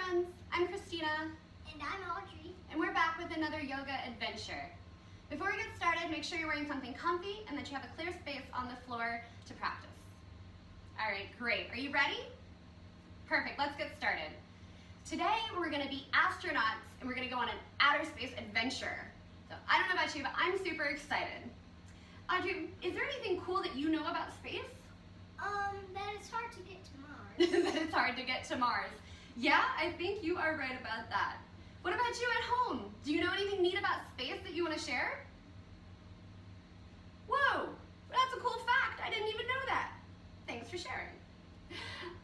friends, I'm Christina. And I'm Audrey. And we're back with another yoga adventure. Before we get started, make sure you're wearing something comfy and that you have a clear space on the floor to practice. All right, great. Are you ready? Perfect, let's get started. Today we're gonna be astronauts and we're gonna go on an outer space adventure. So I don't know about you, but I'm super excited. Audrey, is there anything cool that you know about space? That it's hard to get to Mars. That it's hard to get to Mars. Yeah, I think you are right about that. What about you at home? Do you know anything neat about space that you want to share? Whoa, that's a cool fact. I didn't even know that. Thanks for sharing.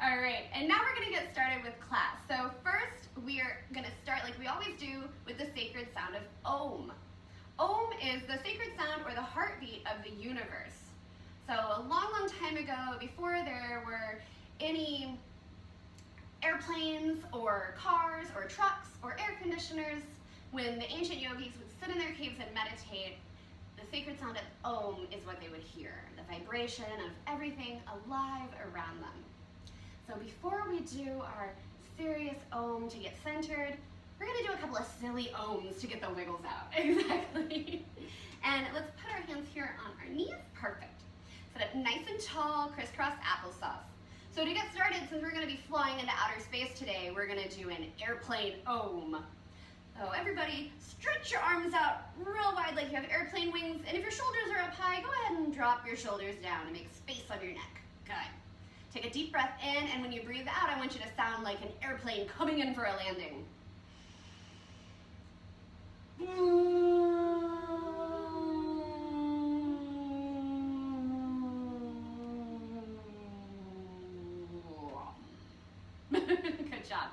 All right, and now we're gonna get started with class. So first, we're gonna start like we always do with the sacred sound of Om. Om is the sacred sound or the heartbeat of the universe. So a long, long time ago, before there were any airplanes or cars or trucks or air conditioners, when the ancient yogis would sit in their caves and meditate, the sacred sound of Om is what they would hear, the vibration of everything alive around them. So before we do our serious Om to get centered, we're gonna do a couple of silly Oms to get the wiggles out. Exactly. And let's put our hands here on our knees. Perfect. Sit up nice and tall, crisscross applesauce. So to get started, since we're gonna be flying into outer space today, we're gonna do an airplane Om. So everybody, stretch your arms out real wide like you have airplane wings, and if your shoulders are up high, go ahead and drop your shoulders down to make space on your neck. Good. Take a deep breath in, and when you breathe out, I want you to sound like an airplane coming in for a landing. Good job.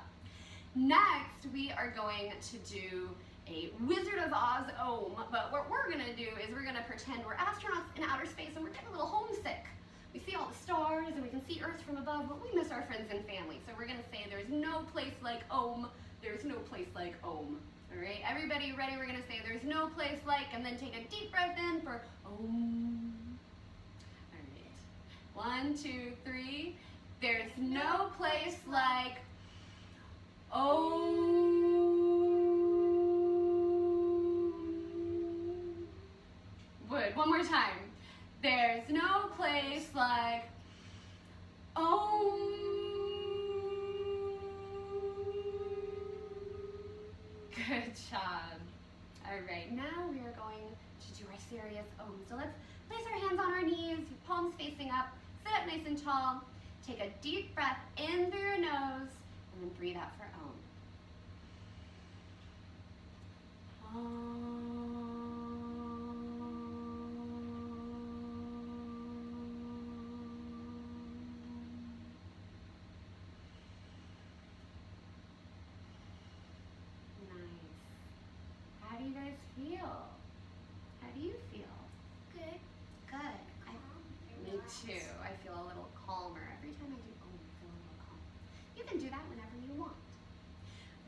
Next, we are going to do a Wizard of Oz Om, but what we're gonna do is we're gonna pretend we're astronauts in outer space and we're getting a little homesick. We see all the stars and we can see Earth from above, but we miss our friends and family. So we're gonna say there's no place like Om, there's no place like Om. All right, everybody ready? We're gonna say there's no place like, and then take a deep breath in for Om. All right, 1, 2, 3. There's no place like Om. Good, one more time. There's no place like Om. Good job. All right, now we are going to do our serious Om. So let's place our hands on our knees, palms facing up, sit up nice and tall. Take a deep breath in through your nose, and then breathe out for Om. Om. Nice. How do you guys feel? How do you feel? Good. Good. Me too. I feel a little calmer. Every time I do Om, I feel a little calmer. You can do that whenever you want.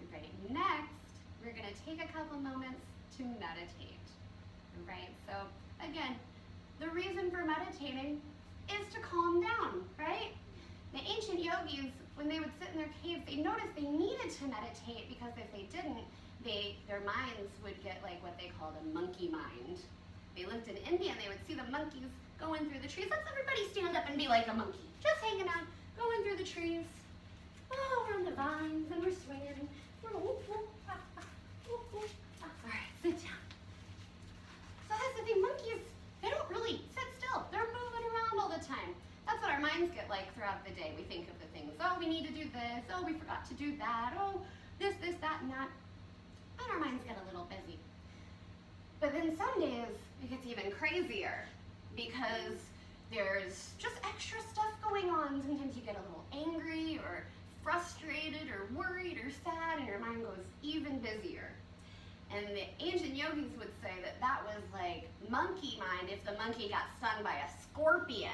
Right. Next, we're going to take a couple moments to meditate. Right? So, again, the reason for meditating is to calm down, right? The ancient yogis, when they would sit in their caves, they noticed they needed to meditate because if they didn't, their minds would get like what they called a monkey mind. They lived in India and they would see the monkeys going through the trees. Let's everybody stand up and be like a monkey. Just hanging out, going through the trees. Oh, we're on the vines and we're swinging. We're whoop, whoop, ah, ah, whoop, whoop, ah. All right, sit down. So that's the thing, monkeys, they don't really sit still. They're moving around all the time. That's what our minds get like throughout the day. We think of the things, oh, we need to do this. Oh, we forgot to do that. Oh, this, that, and that. And our minds get a little busy. But then some days, it gets even crazier because there's just extra stuff going on. Sometimes you get a little angry or frustrated or worried or sad and your mind goes even busier. And the ancient yogis would say that that was like monkey mind if the monkey got stung by a scorpion.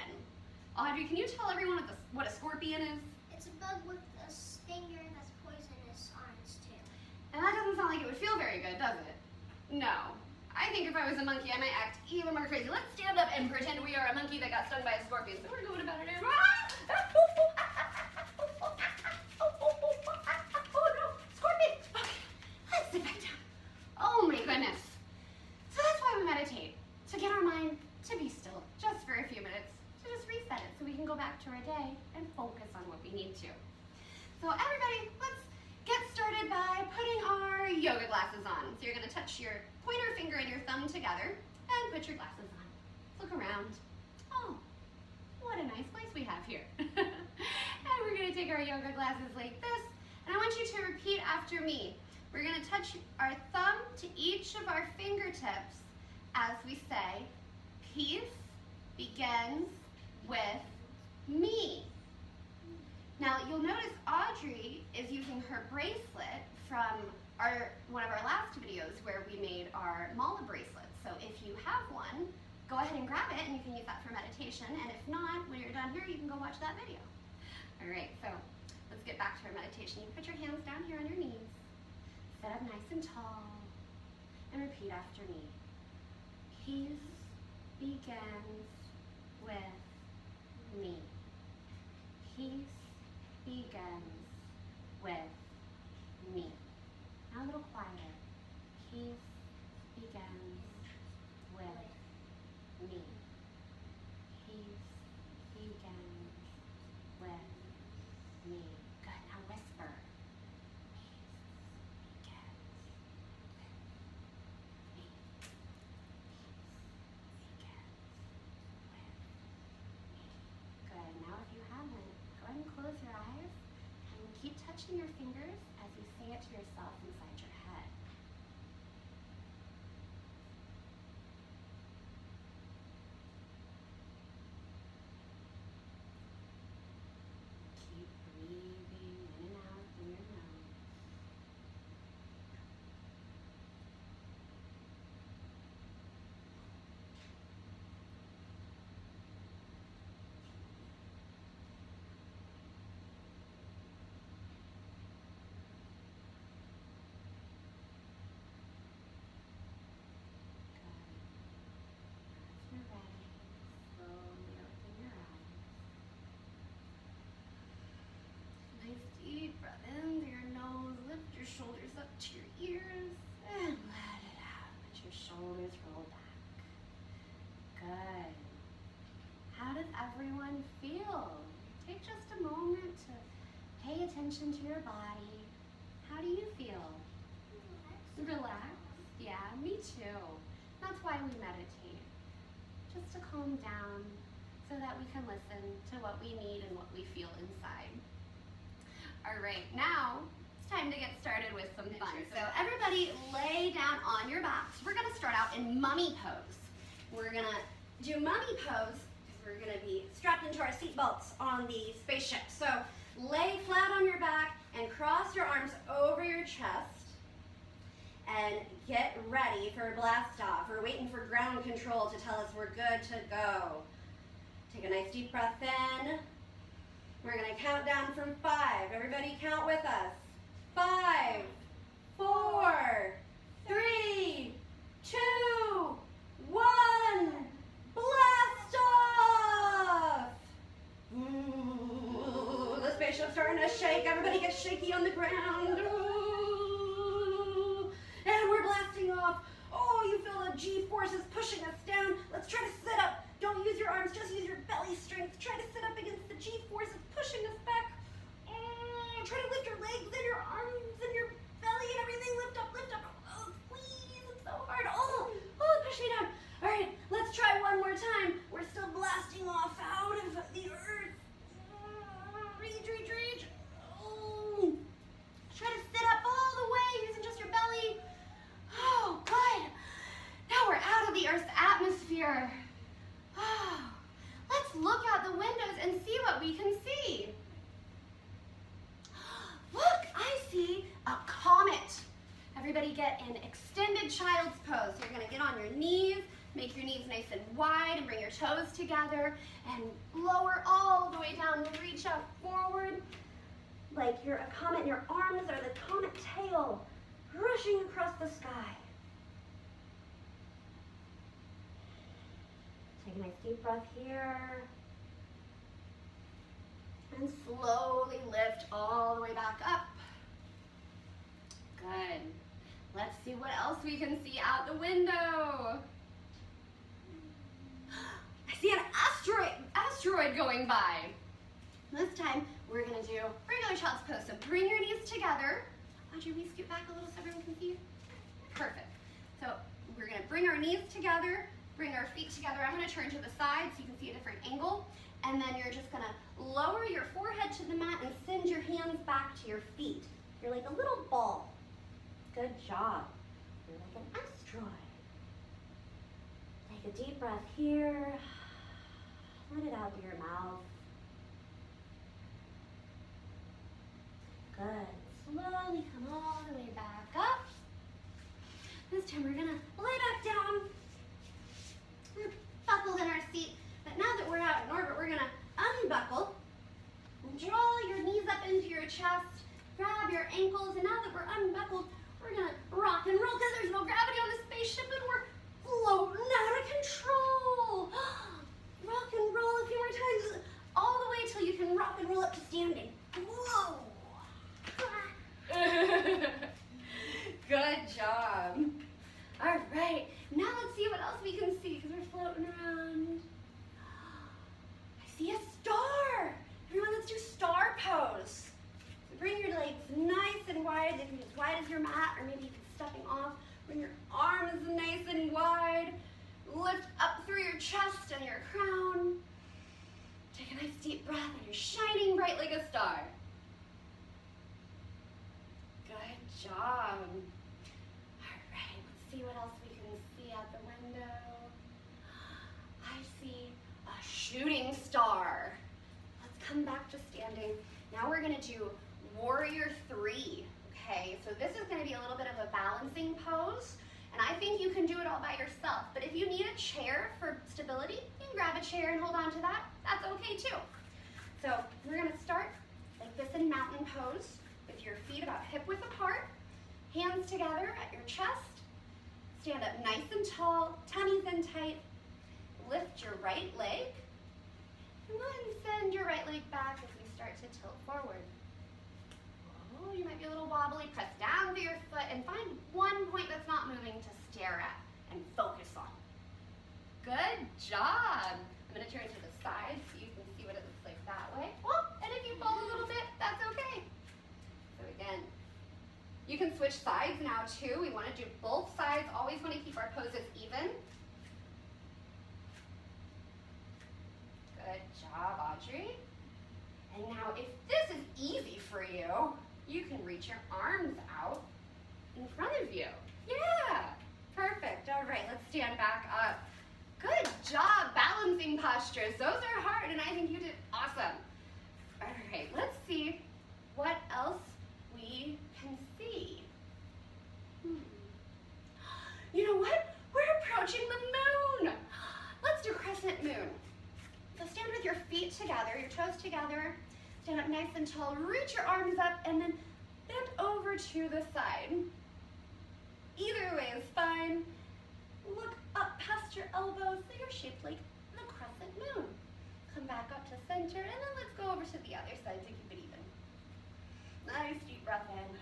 Audrey, can you tell everyone what a scorpion is? It's a bug with a stinger that's poisonous on its tail. And that doesn't sound like it would feel very good, does it? No. I think if I was a monkey, I might act even more crazy. Let's stand up and pretend we are a monkey that got stung by a scorpion. So we're going about it. Oh no! Me too. So everybody, let's get started by putting our yoga glasses on. So you're gonna touch your pointer finger and your thumb together and put your glasses on. Look around. Oh, what a nice place we have here. And we're gonna take our yoga glasses like this, and I want you to repeat after me. We're gonna touch our thumb to each of our fingertips as we say, peace begins with me. Now you'll notice Audrey is using her bracelet from one of our last videos where we made our mala bracelets. So if you have one, go ahead and grab it and you can use that for meditation. And if not, when you're done here, you can go watch that video. All right, so let's get back to our meditation. You put your hands down here on your knees, sit up nice and tall, and repeat after me. Peace begins with me. Peace begins with me. Now a little quieter. Peace begins with me. Peace begins with me. Good. Now whisper. Peace begins with me. Peace begins with me. Good. Now if you haven't, go ahead and close your eyes and keep touching your fingers as you say it to yourself inside your head. Keep breathing in and out through your nose. Good. As you're ready, slowly open your eyes. Nice deep breath in through your nose. Lift your shoulders up to your ears and let it out. Let your shoulders roll back. Good. How does everyone feel? Take just a moment to pay attention to your body. How do you feel? Relaxed? Yeah, me too. That's why we meditate. Just to calm down so that we can listen to what we need and what we feel inside. All right, now it's time to get started with some fun. So everybody lay down on your backs. We're gonna start out in mummy pose. We're gonna do mummy pose because we're gonna be strapped into our seat belts on the spaceship. So lay flat on your back and cross your arms over your chest and get ready for blast off. We're waiting for ground control to tell us we're good to go. Take a nice deep breath in. We're gonna count down from 5. Everybody count with us. 5, 4, 3, 2, 1. Blast off! Ooh, the spaceship's starting to shake. Everybody get shaky on the ground. Ooh. And we're blasting off. Oh, you feel the G-forces pushing us down. Let's try to sit up. Don't use your arms, just use your belly strength. Try to sit up against the G-forces pushing us back. Try to lift your legs and your arms and your belly and everything. Lift up, lift up. Oh, squeeze, it's so hard. Oh, push me down. All right, let's try one more time. We're still blasting off out of the earth. Reach, reach, reach. Oh. Try to sit up all the way using just your belly. Oh, good. Now we're out of the Earth's atmosphere. Oh, let's look out the windows and see what we can see. Look, I see a comet. Everybody get in extended child's pose. So you're gonna get on your knees, make your knees nice and wide and bring your toes together and lower all the way down and reach up forward like you're a comet and your arms are the comet tail rushing across the sky. Take a nice deep breath here. And slowly lift all the way back up. Good. Let's see what else we can see out the window. I see an asteroid going by. This time we're gonna do regular child's pose. So bring your knees together. Audrey, we scoot back a little so everyone can see? Perfect. So we're gonna bring our knees together, bring our feet together. I'm gonna turn to the side so you can see a different angle. And then you're just gonna lower your forehead to the mat and send your hands back to your feet. You're like a little ball. Good job. You're like an asteroid. Take a deep breath here. Let it out through your mouth. Good. Slowly come all the way back up. This time we're gonna lay back down. We're buckled in our seat. But now that we're out in orbit, we're gonna unbuckle. Draw your knees up into your chest. Grab your ankles. And now that we're unbuckled, we're gonna rock and roll because there's no gravity on the spaceship and we're floating out of control. Rock and roll a few more times. All the way till you can rock and roll up to standing. Whoa. Good job. All right, now let's see what else we can see because we're floating around. I see a star. Everyone, let's do star pose. So bring your legs nice and wide. They can be as wide as your mat or maybe even stepping off. Bring your arms nice and wide. Lift up through your chest and your crown. Take a nice deep breath and you're shining bright like a star. Good job. All right, let's see what else we can see out the window. I see a shooting star. Let's come back to standing. Now we're gonna do warrior 3, okay? So this is gonna be a little bit of a balancing pose, and I think you can do it all by yourself, but if you need a chair for stability, you can grab a chair and hold on to that. That's okay too. So we're gonna start like this in mountain pose with your feet about hip width apart, hands together at your chest, stand up nice and tall, tummies in tight, lift your right leg, and go ahead and send your right leg back as we start to tilt forward. Oh, you might be a little wobbly. Press down through your foot and find one point that's not moving to stare at and focus on. Good job. I'm going to turn to the side so you can see what it looks like that way. Oh, and if you fall a little bit, that's okay. So again, you can switch sides now too. We want to do both sides. Always want to keep our poses even. Good job, Audrey. And now if this is easy for you, you can reach your arms out in front of you. Yeah, perfect. All right, let's stand back up. Good job, balancing postures. Those are hard, and I think you did awesome. All right, let's see what else we can see. You know what? We're approaching the moon. Let's do crescent moon. So stand with your feet together, your toes together. Stand up nice and tall, reach your arms up, and then bend over to the side. Either way is fine. Look up past your elbows so you're shaped like the crescent moon. Come back up to center, and then let's go over to the other side to keep it even. Nice deep breath in.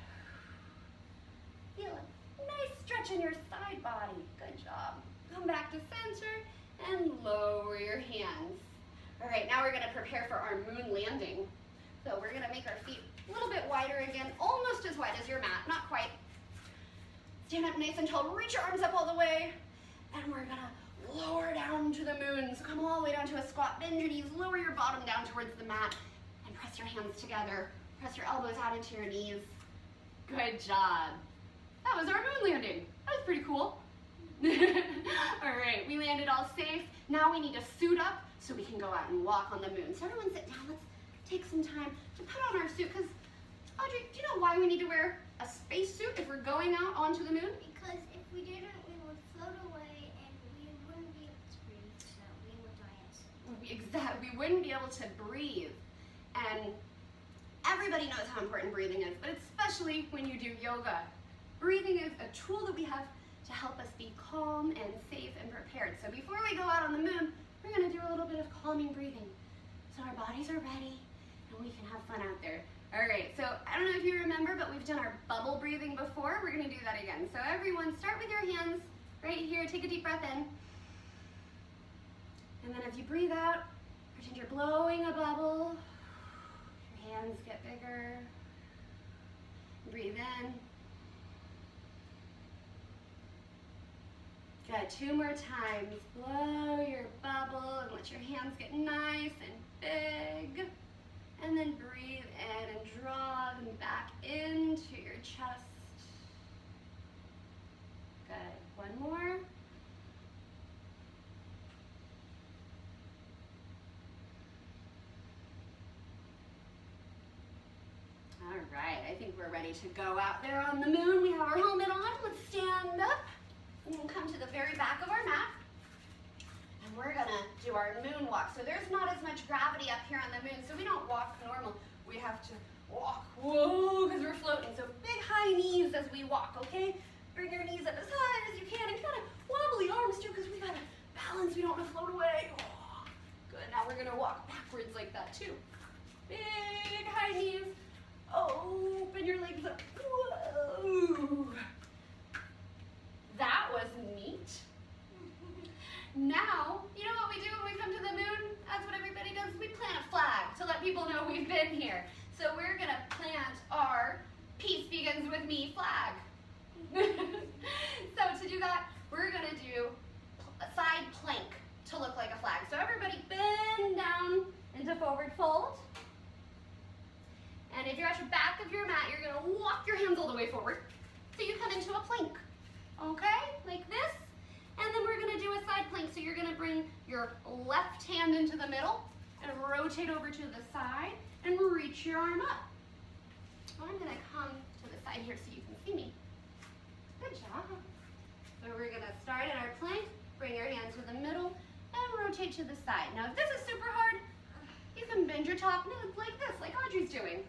Feel a nice stretch in your side body. Good job. Come back to center and lower your hands. All right, now we're gonna prepare for our moon landing. So we're gonna make our feet a little bit wider again, almost as wide as your mat, not quite. Stand up nice and tall, reach your arms up all the way, and we're gonna lower down to the moon. So come all the way down to a squat, bend your knees, lower your bottom down towards the mat, and press your hands together. Press your elbows out into your knees. Good job. That was our moon landing. That was pretty cool. All right, we landed all safe. Now we need to suit up so we can go out and walk on the moon. So everyone sit down. Let's take some time to put on our suit, because Audrey, do you know why we need to wear a space suit if we're going out onto the moon? Because if we didn't, we would float away and we wouldn't be able to breathe, so we would die instantly. Exactly, we wouldn't be able to breathe. And everybody knows how important breathing is, but especially when you do yoga. Breathing is a tool that we have to help us be calm and safe and prepared. So before we go out on the moon, we're gonna do a little bit of calming breathing so our bodies are ready and we can have fun out there. All right, so I don't know if you remember, but we've done our bubble breathing before. We're gonna do that again. So everyone, start with your hands right here. Take a deep breath in. And then as you breathe out, pretend you're blowing a bubble. Your hands hands get bigger. Breathe in. Good, 2 more times. Blow your bubble and let your hands get nice and big. And then breathe in and draw them back into your chest. Good, 1 more. All right, I think we're ready to go out there on the moon. We have our helmet on. Let's stand up and then come to the very back of our mat. And we're gonna do our moon walk. So there's not as much gravity up here on the moon, so we don't walk normal. We have to walk, whoa, because we're floating. So big high knees as we walk, okay? Bring your knees up as high as you can and kind of wobbly arms too, because we gotta balance. We don't wanna float away. Oh, good, now we're gonna walk backwards like that too. Big high knees. Open your legs up. Whoa. That was neat. Now, you know what we do when we come to the moon? That's what everybody does. We plant a flag to let people know we've been here. So we're going to plant our Peace Begins With Me flag. So to do that, we're going to do a side plank to look like a flag. So everybody bend down into forward fold. And if you're at your back of your mat, you're going to walk your hands all the way forward. So you come into a plank, okay? Like this. And then we're going to do a side plank. So you're going to bring your left hand into the middle and rotate over to the side and reach your arm up. I'm going to come to the side here so you can see me. Good job. So we're going to start in our plank, bring your hand to the middle, and rotate to the side. Now if this is super hard, you can bend your top knee like this, like Audrey's doing,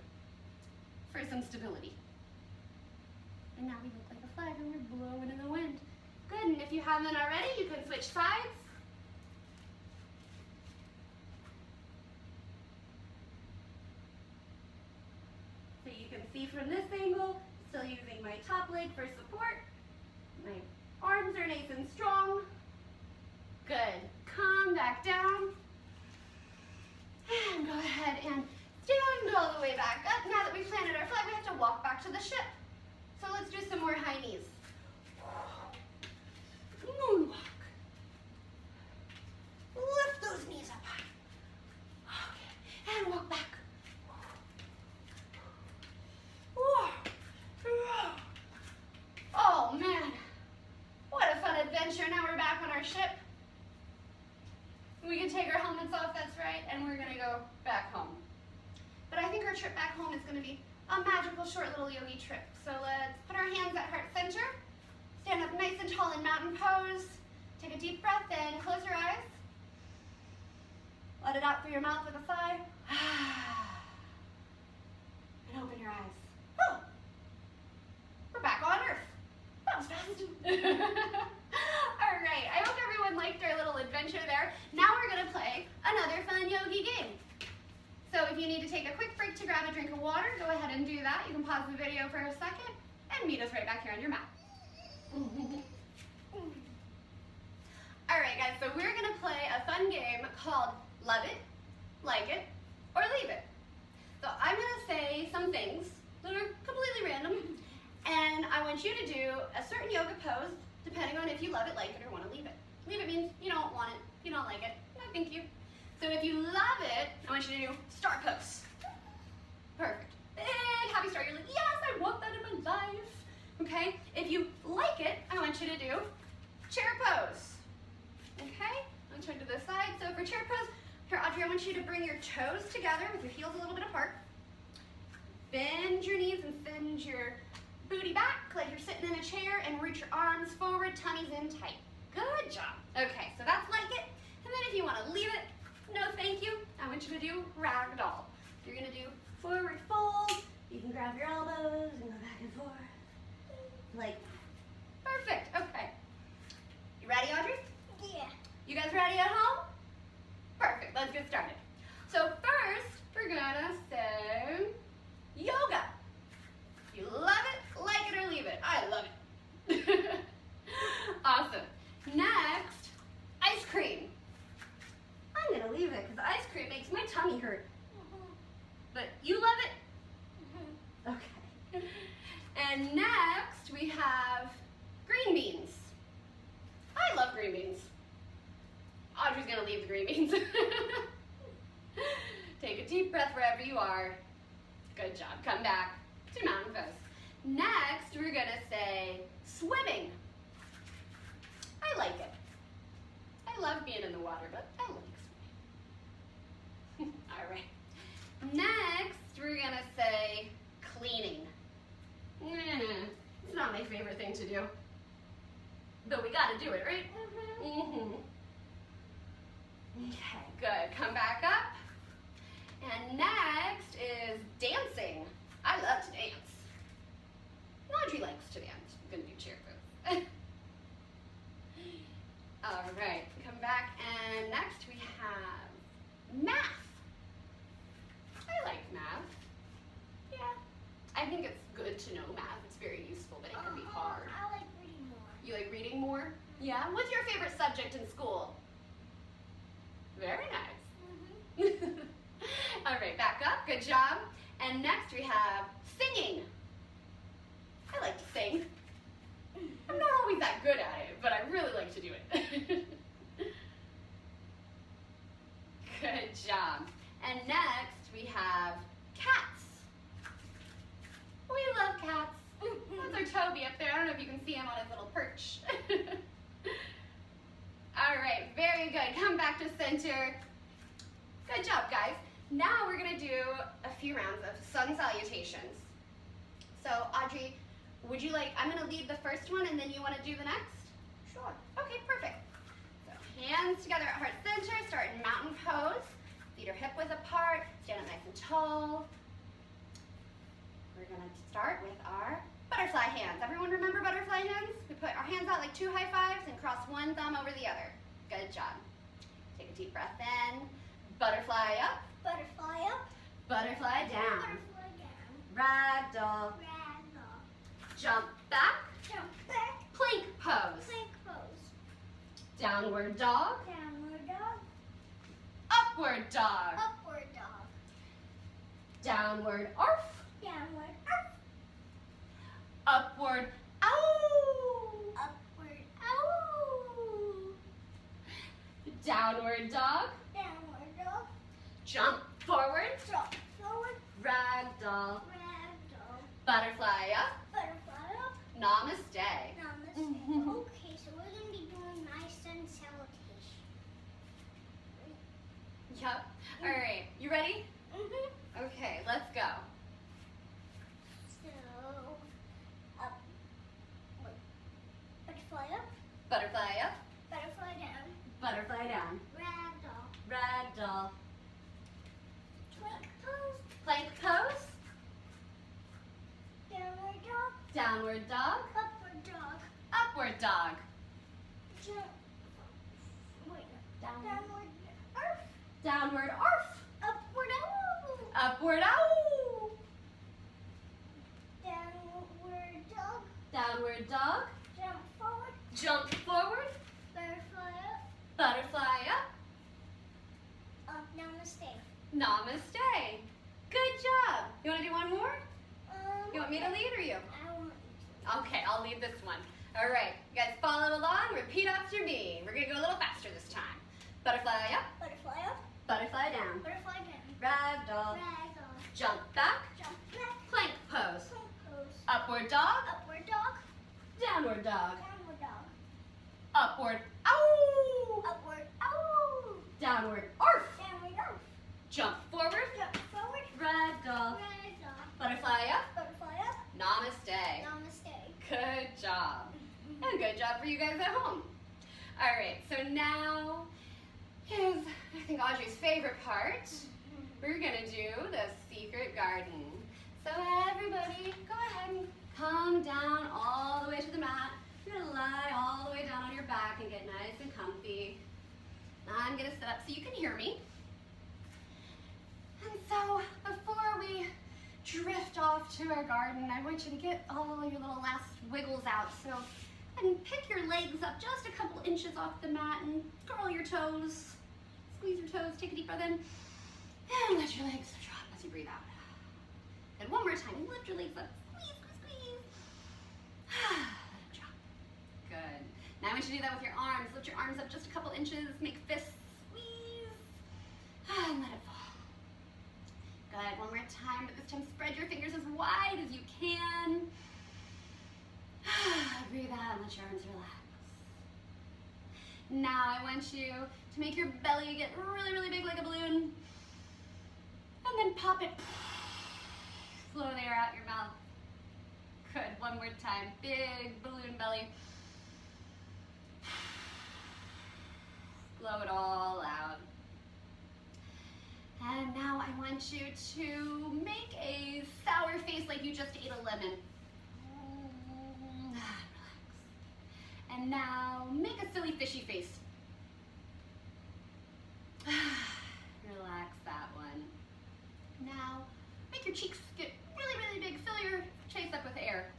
for some stability. And now we look like a flag and we're blowing in the wind. Good, and if you haven't already, you can switch sides. So you can see from this angle, still using my top leg for support. My arms are nice and strong. Good, come back down. And go ahead and stand all the way back up. Now that we've planted our flag, we have to walk back to the ship. So let's do some more high knees. Moonwalk. Lift those knees up high. Okay, and walk back. Oh man, what a fun adventure. Now we're back on our ship. We can take our helmets off, that's right, and we're gonna go back home. But I think our trip back home is gonna be a magical short little yogi trip. So let's put our hands at heart center, stand up nice and tall in mountain pose, take a deep breath in, close your eyes, let it out through your mouth with a sigh, and open your eyes. Oh, we're back on Earth. That was fast. All right, I hope everyone liked our little adventure there. Now we're gonna play another fun yogi game. So if you need to take a quick break to grab a drink of water, go ahead and do that. You can pause the video for a second and meet us right back here on your mat. All right, guys, so we're gonna play a fun game called Love It, Like It, or Leave It. So I'm gonna say some things that are completely random, and I want you to do a certain yoga pose depending on if you love it, like it, or want to leave it. Leave it means you don't want it, you don't like it, no thank you. So if you love it, I want you to do star pose. Perfect. Big happy star. You're like, yes, I want that in my life. Okay? If you like it, I want you to do chair pose. Okay? I'm turn to the side. So for chair pose, here, Audrey, I want you to bring your toes together with your heels a little bit apart. Bend your knees and send your booty back like you're sitting in a chair, and reach your arms forward, tummies in tight. Good job. Okay, so that's like it. And then if you want to leave it, no thank you, I want you to do ragdoll. You're going to do forward fold. You can grab your elbows and go back and forth. Like that. Perfect. Okay. You ready, Audrey? Yeah. You guys ready at home? Perfect. Let's get started. So first, we're going to say yoga. You love it, like it, or leave it. I love it. Awesome. Next, ice cream. I'm going to leave it because ice cream makes my tummy hurt. But you love it, Okay. And next we have green beans. I love green beans. Audrey's gonna leave the green beans. Take a deep breath wherever you are. Good job. Come back to mountain pose. Next, we're gonna say swimming. I like it. I love being in the water, but I like swimming. All right. Next, we're gonna say cleaning. It's not my favorite thing to do, but we gotta do it, right? Mm-hmm. Okay, good. Come back up. And next is dancing. I love to dance. Audrey likes to dance. I'm gonna do cheer pose. All right, come back, and next we have math. I like math. Yeah, I think it's good to know math. It's very useful, but it can be hard. I like reading more. You like reading more? Yeah. What's your favorite subject in school? Very nice. All right, back up. Good job. And next we have singing. I like to sing. I'm not always that good at it, but I really like to do it. Good job. And next we have cats. We love cats. That's our Toby up there. I don't know if you can see him on his little perch. All right, very good. Come back to center. Good job, guys. Now we're gonna do a few rounds of sun salutations. So Audrey, would you like, I'm gonna lead the first one and then you wanna do the next? Sure. Okay, perfect. So hands together at heart center, start in mountain pose. Feet are hip width apart, stand up nice and tall. We're gonna start with our butterfly hands. Everyone remember butterfly hands? We put our hands out like 2 high fives and cross one thumb over the other. Good job. Take a deep breath in. Butterfly up. Butterfly up. Butterfly down. Butterfly down. Ragdoll. Ragdoll. Jump back. Jump back. Plank pose. Plank pose. Downward dog. Downward dog. Upward dog. Upward dog. Downward arf. Downward up. Upward ow. Upward ow. Downward dog. Downward dog. Jump forward. Drop forward. Ragdoll. Ragdoll. Butterfly up. Butterfly up. Namaste. Namaste. Mhm. Okay, so we're going to be doing nice sun salutation. Yep. All right. You ready? Mm-hmm. Okay, let's go. So, up. Wait. Butterfly up. Butterfly up. Butterfly down. Butterfly down. Ragdoll. Ragdoll. Plank pose. Plank pose. Downward dog. Downward dog. Upward dog. Upward dog. Jump. Wait. Down. Downward arf. Downward arf. Upward ow. Upward ow. Downward dog. Downward dog. Jump forward. Jump forward. Butterfly up. Butterfly up. Up. Namaste. Namaste. Good job. You want to do one more? You want me to okay. lead or you? I want you to. Okay, I'll lead this one. All right, you guys follow along. Repeat after me. We're going to go a little faster this time. Butterfly up. Butterfly up. Butterfly down. Butterfly down. Ragdoll. Ragdoll. Jump back. Jump back. Plank pose. Plank pose. Upward dog. Upward dog. Downward dog. Downward dog. Upward ow. Upward ow. Downward arf. Downward arf. Jump forward. Jump forward. Ragdoll. Ragdoll. Butterfly up. Butterfly up. Namaste. Namaste. Good job. And good job for you guys at home. All right, so now is, I think, Audrey's favorite part. We're gonna do the secret garden. So everybody, go ahead and come down all the way to the mat. You're gonna lie all the way down on your back and get nice and comfy. I'm gonna sit up so you can hear me. And so before we drift off to our garden, I want you to get all your little last wiggles out. So, and pick your legs up just a couple inches off the mat and curl your toes. Squeeze your toes, take a deep breath in, and let your legs drop as you breathe out. And one more more time. Lift your legs up. Squeeze, squeeze, squeeze. Let it drop. Good. Now I want you to do that with your arms. Lift your arms up just a couple inches. Make fists. Squeeze. And let it fall. Good. One more time, but this time spread your fingers as wide as you can. Breathe out and let your arms relax. Now I want you to make your belly get really, really big like a balloon. And then pop it. Blow the air out your mouth. Good. One more time. Big balloon belly. Blow it all out. And now I want you to make a sour face like you just ate a lemon. Relax. And now make a silly fishy face. Relax that one. Now make your cheeks get really, really big. Fill your chase up with air.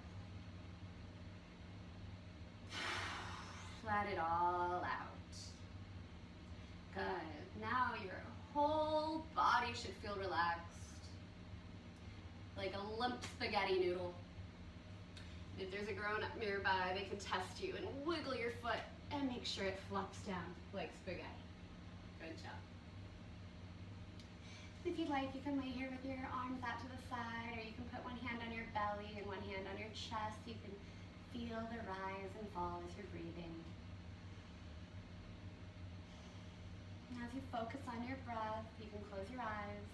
Let it all out. Good. Now your whole body should feel relaxed. Like a limp spaghetti noodle. If there's a grown-up nearby, they can test you and wiggle your foot and make sure it flops down like spaghetti. Good job. If you'd like, you can lay here with your arms out to the side, or you can put one hand on your belly and one hand on your chest. You can feel the rise and fall as you're breathing. Now as you focus on your breath, you can close your eyes.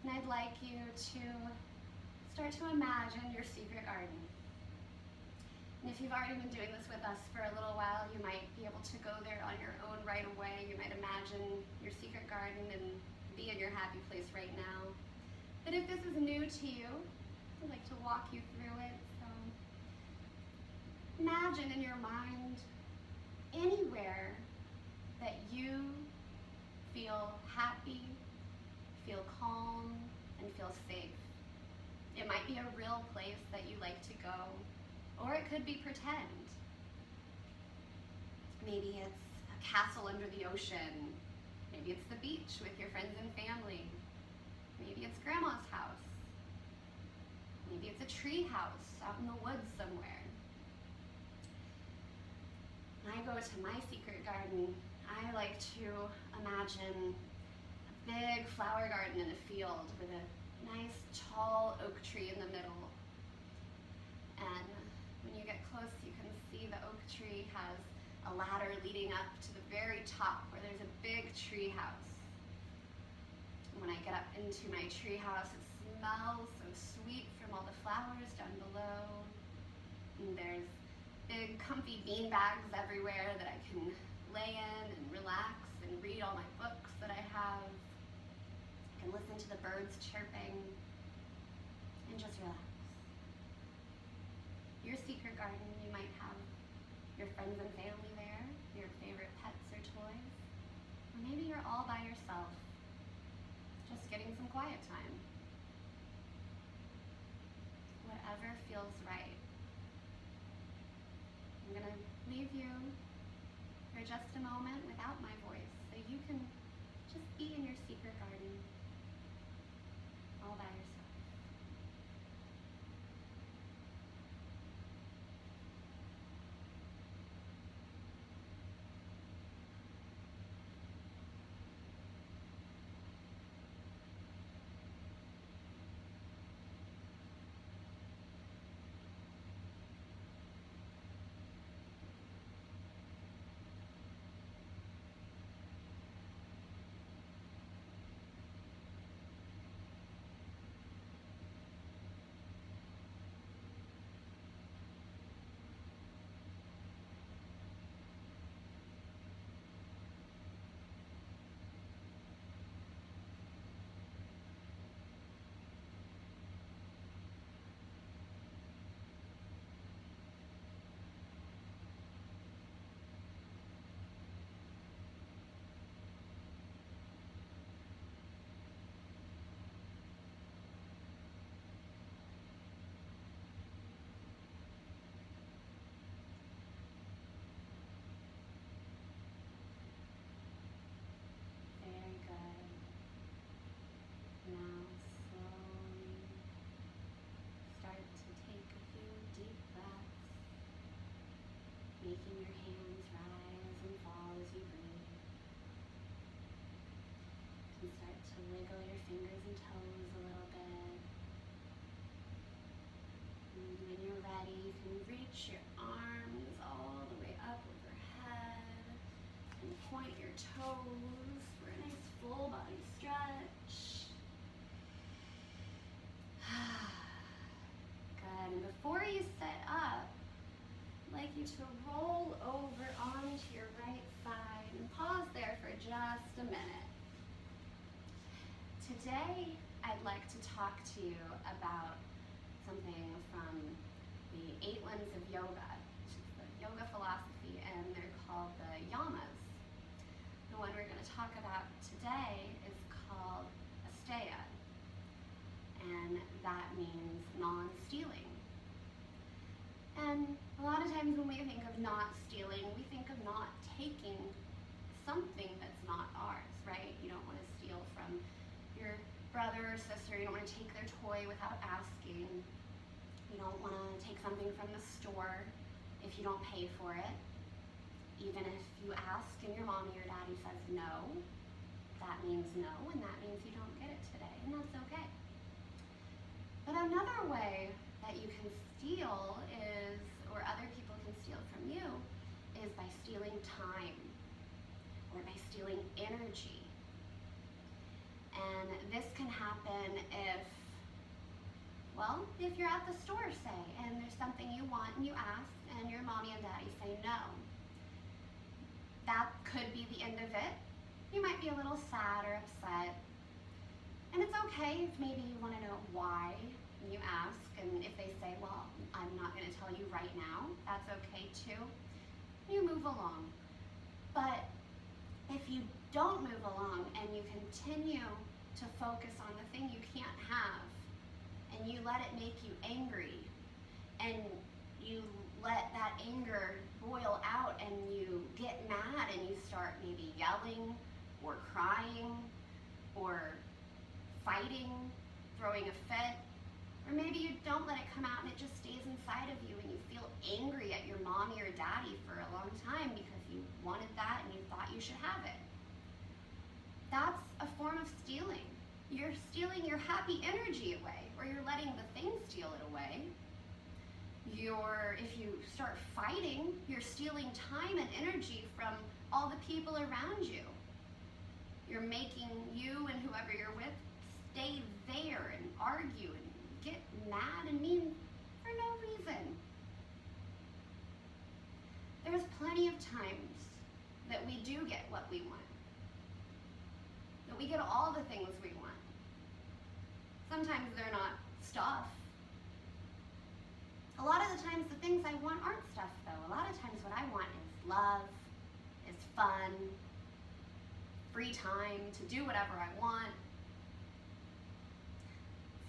And I'd like you to start to imagine your secret garden. And if you've already been doing this with us for a little while, you might be able to go there on your own right away. You might imagine your secret garden and be in your happy place right now. But if this is new to you, I'd like to walk you through it. So imagine in your mind anywhere that you feel happy, feel calm, and feel safe. It might be a real place that you like to go, or it could be pretend. Maybe it's a castle under the ocean. Maybe it's the beach with your friends and family. Maybe it's grandma's house. Maybe it's a tree house out in the woods somewhere. When I go to my secret garden, I like to imagine a big flower garden in a field with a nice tall oak tree in the middle. And when you get close, you can see the oak tree has a ladder leading up to the very top where there's a big tree house. And when I get up into my tree house, it smells so sweet from all the flowers down below. And there's big comfy bean bags everywhere that I can lay in and relax and read all my books that I have. And listen to the birds chirping and just relax. Your secret garden, you might have your friends and family there, your favorite pets or toys, or maybe you're all by yourself, just getting some quiet time. Whatever feels right. I'm going to leave you for just a moment without my voice so you can just be in your secret garden. All by yourself. to roll over onto your right side and pause there for just a minute. Today, I'd like to talk to you about something from the 8 limbs of yoga, which is the yoga philosophy, and they're called the yamas. The one we're going to talk about today is called asteya, and that means non-stealing. And a lot of times when we think of not stealing, we think of not taking something that's not ours, right? You don't want to steal from your brother or sister. You don't want to take their toy without asking. You don't want to take something from the store if you don't pay for it. Even if you ask and your mommy or daddy says no, that means no, and that means you don't get it today, and that's okay. But another way that you can steal is, or other people can steal from you, is by stealing time or by stealing energy. And this can happen if you're at the store, say, and there's something you want and you ask and your mommy and daddy say no. That could be the end of it. You might be a little sad or upset. And it's okay if maybe you want to know why and you ask, and if they say, well, I'm not going to tell you right now, that's okay too. You move along. But if you don't move along and you continue to focus on the thing you can't have, and you let it make you angry, and you let that anger boil out, and you get mad and you start maybe yelling or crying or fighting, throwing a fit, or maybe you don't let it come out and it just stays inside of you and you feel angry at your mommy or daddy for a long time because you wanted that and you thought you should have it. That's a form of stealing. You're stealing your happy energy away, or you're letting the thing steal it away. If you start fighting, you're stealing time and energy from all the people around you. You're making you and whoever you're with stay there and argue and get mad and mean for no reason. There's plenty of times that we do get what we want. That we get all the things we want. Sometimes they're not stuff. A lot of the times the things I want aren't stuff though. A lot of times what I want is love, is fun, free time to do whatever I want.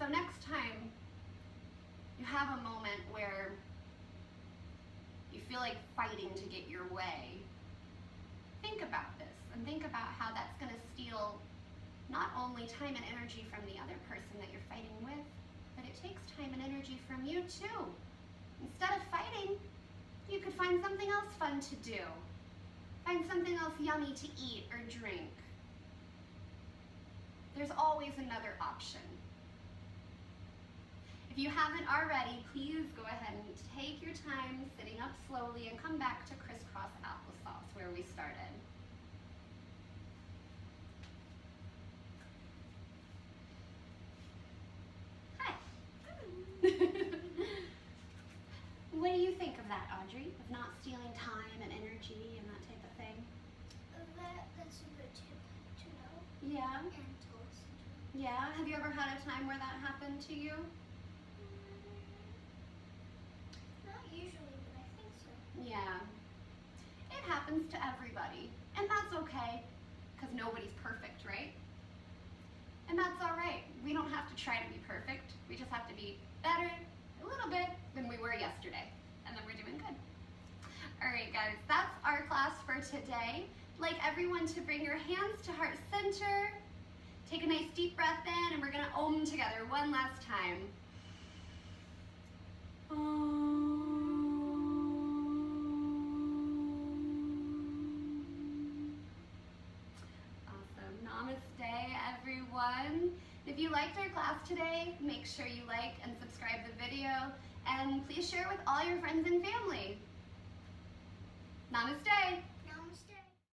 So next time you have a moment where you feel like fighting to get your way, think about this and think about how that's going to steal not only time and energy from the other person that you're fighting with, but it takes time and energy from you too. Instead of fighting, you could find something else fun to do. Find something else yummy to eat or drink. There's always another option. If you haven't already, please go ahead and take your time sitting up slowly and come back to crisscross applesauce where we started. Hi. What do you think of that, Audrey? Of not stealing time and energy and that type of thing? That's a good tip to know Yeah. and to listen to. Yeah. Have you ever had a time where that happened to you? Not usually, but I think so. Yeah. It happens to everybody. And that's okay, because nobody's perfect, right? And that's all right. We don't have to try to be perfect. We just have to be better a little bit than we were yesterday. And then we're doing good. All right, guys, that's our class for today. I'd like everyone to bring your hands to heart center. Take a nice deep breath in, and we're going to Om together one last time. Awesome. Namaste, everyone. If you liked our class today, make sure you like and subscribe the video, and please share with all your friends and family. Namaste.